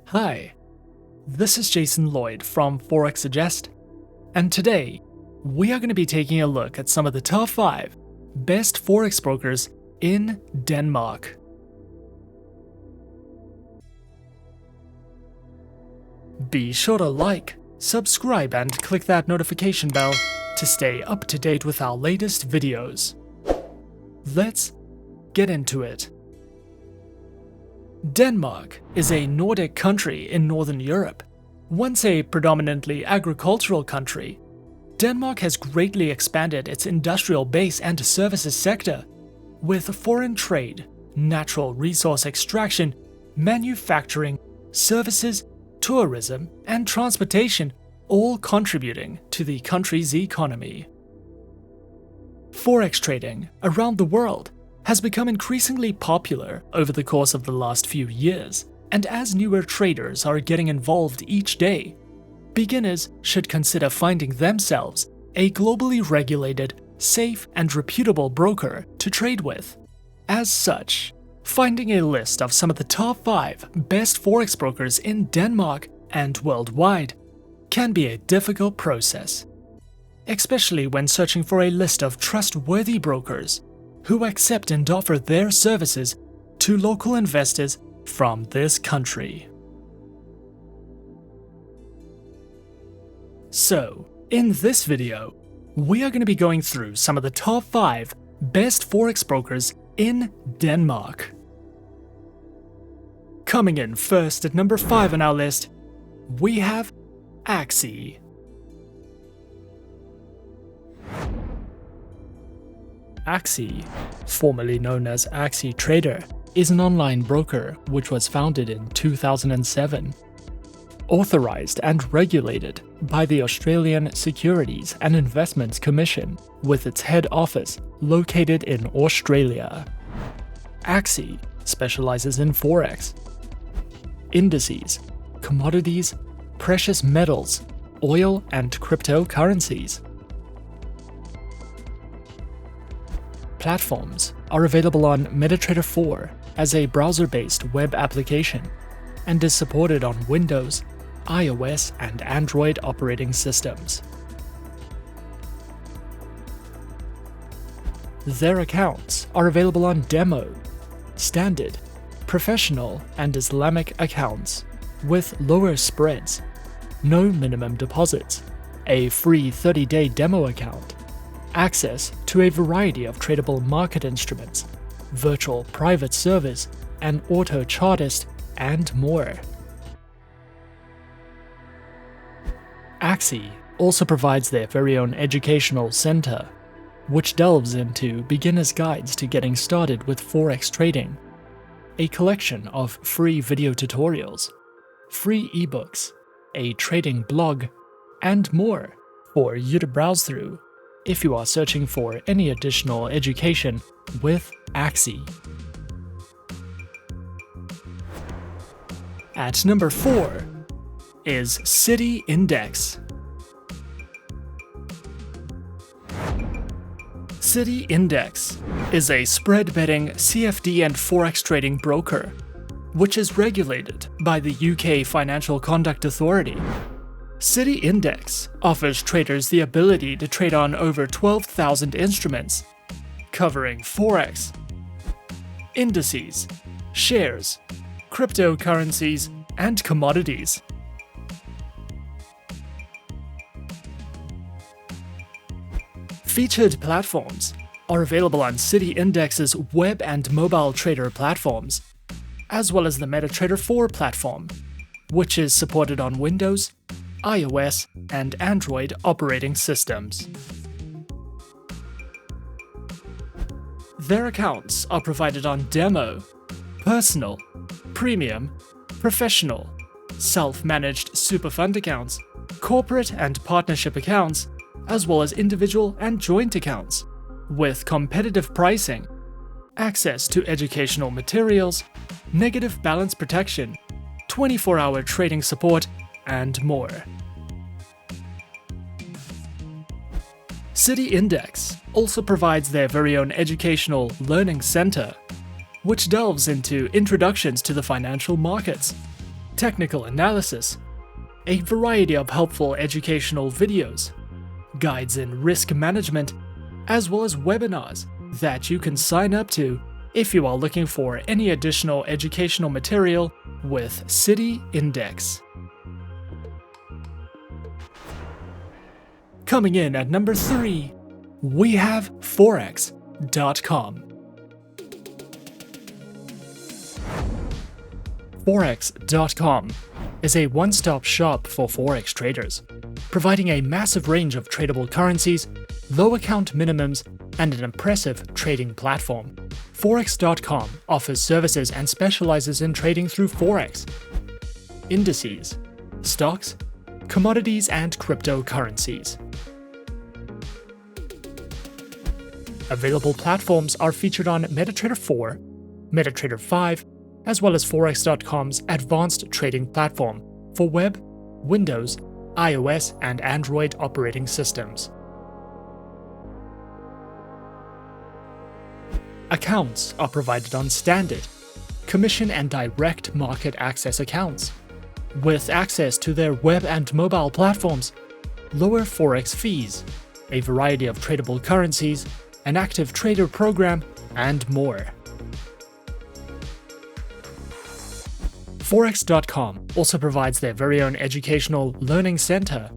Hi, this is Jason Lloyd from Forexsuggest, and today we are going to be taking a look at some of the top 5 best Forex brokers in Denmark. Be sure to like, subscribe, and click that notification bell to stay up to date with our latest videos. Let's get into it. Denmark is a Nordic country in Northern Europe. Once a predominantly agricultural country, Denmark has greatly expanded its industrial base and services sector, with foreign trade, natural resource extraction, manufacturing, services, tourism, and transportation all contributing to the country's economy. Forex trading around the world has become increasingly popular over the course of the last few years, and as newer traders are getting involved each day, beginners should consider finding themselves a globally regulated, safe, and reputable broker to trade with. As such, finding a list of some of the top 5 best Forex brokers in Denmark and worldwide can be a difficult process, especially when searching for a list of trustworthy brokers who accept and offer their services to local investors from this country. So, in this video, we are going to be going through some of the top 5 best Forex brokers in Denmark. Coming in first at number 5 on our list, we have ASIC. ASIC, formerly known as Axitrade, is an online broker which was founded in 2007. Authorized and regulated by the Australian Securities and Investments Commission, with its head office located in Australia. ASIC specializes in Forex, indices, commodities, precious metals, oil, and cryptocurrencies. Platforms are available on MetaTrader 4 as a browser-based web application and is supported on Windows, iOS, and Android operating systems. Their accounts are available on Demo, Standard, Professional, and Islamic accounts, with lower spreads, no minimum deposits, a free 30-day demo account, access to a variety of tradable market instruments, virtual private service, an auto chartist, and more. ASIC also provides their very own educational center, which delves into beginner's guides to getting started with Forex trading, a collection of free video tutorials, free ebooks, a trading blog, and more for you to browse through if you are searching for any additional education with ASIC. At number 4 is City Index. City Index is a spread betting CFD and Forex trading broker, which is regulated by the UK Financial Conduct Authority. City Index offers traders the ability to trade on over 12,000 instruments, covering Forex, indices, shares, cryptocurrencies, and commodities. Featured platforms are available on City Index's web and mobile trader platforms, as well as the MetaTrader 4 platform, which is supported on Windows, iOS, and Android operating systems. Their accounts are provided on Demo, Personal, Premium, Professional, Self-Managed Super Fund accounts, Corporate and Partnership accounts, as well as individual and joint accounts, with competitive pricing, access to educational materials, negative balance protection, 24-hour trading support, and more. City Index also provides their very own educational learning center, which delves into introductions to the financial markets, technical analysis, a variety of helpful educational videos, guides in risk management, as well as webinars that you can sign up to if you are looking for any additional educational material with City Index. Coming in at number 3, we have Forex.com. Forex.com is a one-stop shop for Forex traders, providing a massive range of tradable currencies, low account minimums, and an impressive trading platform. Forex.com offers services and specializes in trading through Forex, indices, stocks, commodities, and cryptocurrencies. Available platforms are featured on MetaTrader 4, MetaTrader 5, as well as Forex.com's advanced trading platform for web, Windows, iOS, and Android operating systems. Accounts are provided on standard, commission and direct market access accounts, with access to their web and mobile platforms, lower Forex fees, a variety of tradable currencies, an active trader program, and more. Forex.com also provides their very own educational learning center,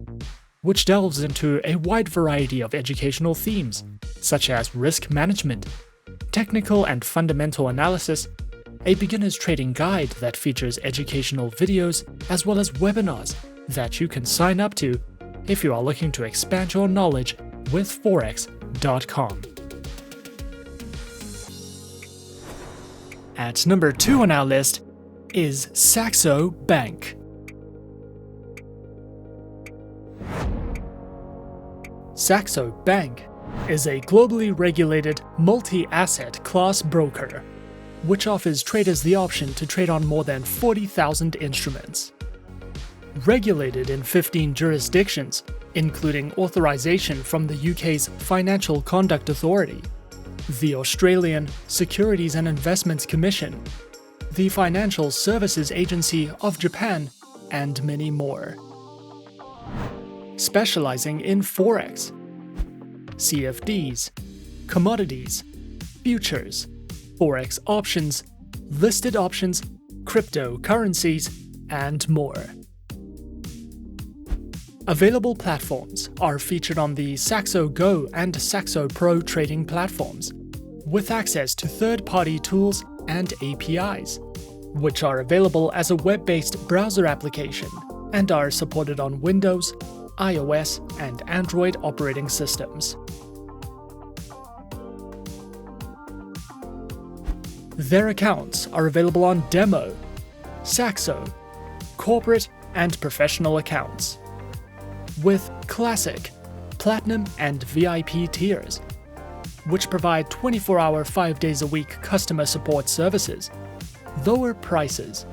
which delves into a wide variety of educational themes, such as risk management, technical and fundamental analysis, a beginner's trading guide that features educational videos, as well as webinars that you can sign up to if you are looking to expand your knowledge with Forex.com. At number 2 on our list is Saxo Bank. Saxo Bank is a globally regulated multi-asset class broker, which offers traders the option to trade on more than 40,000 instruments. Regulated in 15 jurisdictions, including authorization from the UK's Financial Conduct Authority, the Australian Securities and Investments Commission, the Financial Services Agency of Japan, and many more. Specializing in Forex, CFDs, commodities, futures, Forex options, listed options, cryptocurrencies, and more. Available platforms are featured on the Saxo Go and Saxo Pro trading platforms, with access to third-party tools and APIs, which are available as a web-based browser application and are supported on Windows, iOS, and Android operating systems. Their accounts are available on Demo, Saxo, Corporate, and Professional accounts, with Classic, Platinum, and VIP tiers, which provide 24-hour 5 days a week customer support services, lower prices,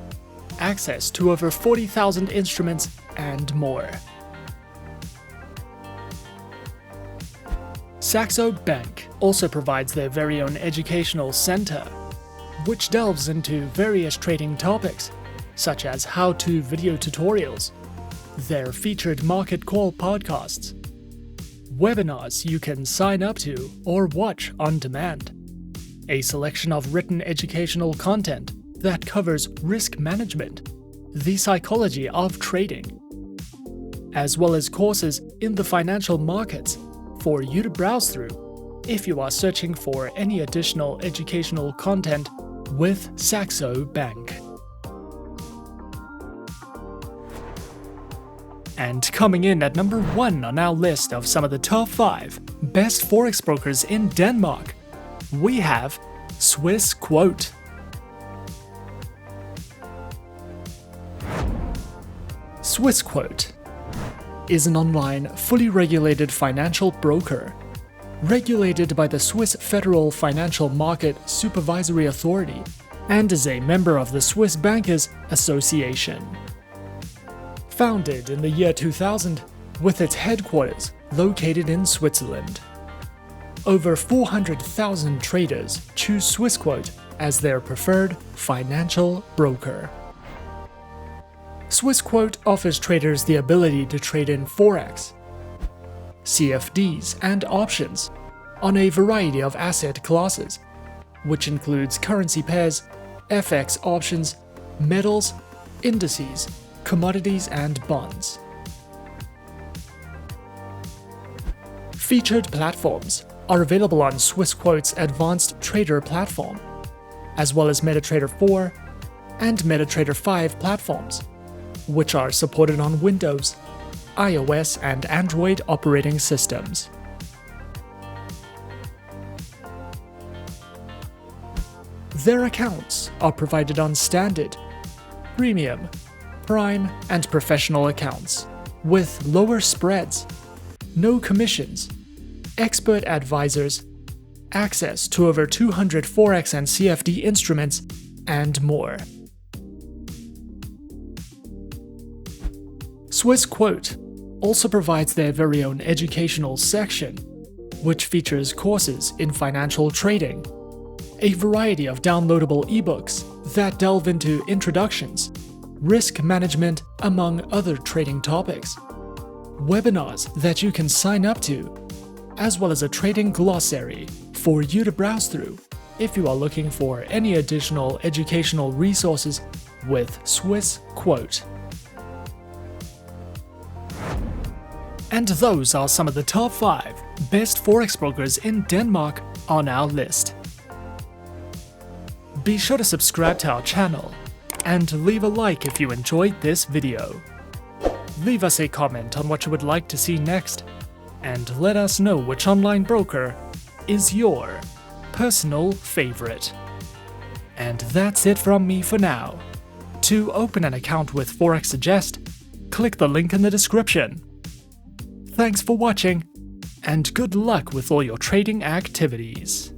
access to over 40,000 instruments, and more. Saxo Bank also provides their very own educational center, which delves into various trading topics, such as how-to video tutorials, their featured market call podcasts, webinars you can sign up to or watch on demand, a selection of written educational content that covers risk management, the psychology of trading, as well as courses in the financial markets for you to browse through if you are searching for any additional educational content with Saxo Bank. And coming in at number 1 on our list of some of the top 5 best Forex brokers in Denmark, we have Swissquote. Swissquote is an online, fully regulated financial broker, regulated by the Swiss Federal Financial Market Supervisory Authority, and is a member of the Swiss Bankers Association. Founded in the year 2000, with its headquarters located in Switzerland. Over 400,000 traders choose Swissquote as their preferred financial broker. Swissquote offers traders the ability to trade in Forex, CFDs, and options on a variety of asset classes, which includes currency pairs, FX options, metals, indices, commodities, and bonds. Featured platforms are available on Swissquote's Advanced Trader platform, as well as MetaTrader 4 and MetaTrader 5 platforms, which are supported on Windows, iOS, and Android operating systems. Their accounts are provided on Standard, Premium, Prime, and Professional accounts, with lower spreads, no commissions, expert advisors, access to over 200 Forex and CFD instruments, and more. Swissquote also provides their very own educational section, which features courses in financial trading, a variety of downloadable ebooks that delve into introductions, risk management, among other trading topics, webinars that you can sign up to, as well as a trading glossary for you to browse through if you are looking for any additional educational resources with Swissquote. And those are some of the top 5 best Forex brokers in Denmark on our list. Be sure to subscribe to our channel and leave a like if you enjoyed this video. Leave us a comment on what you would like to see next, and let us know which online broker is your personal favorite. And that's it from me for now. To open an account with Forexsuggest, click the link in the description. Thanks for watching, and good luck with all your trading activities.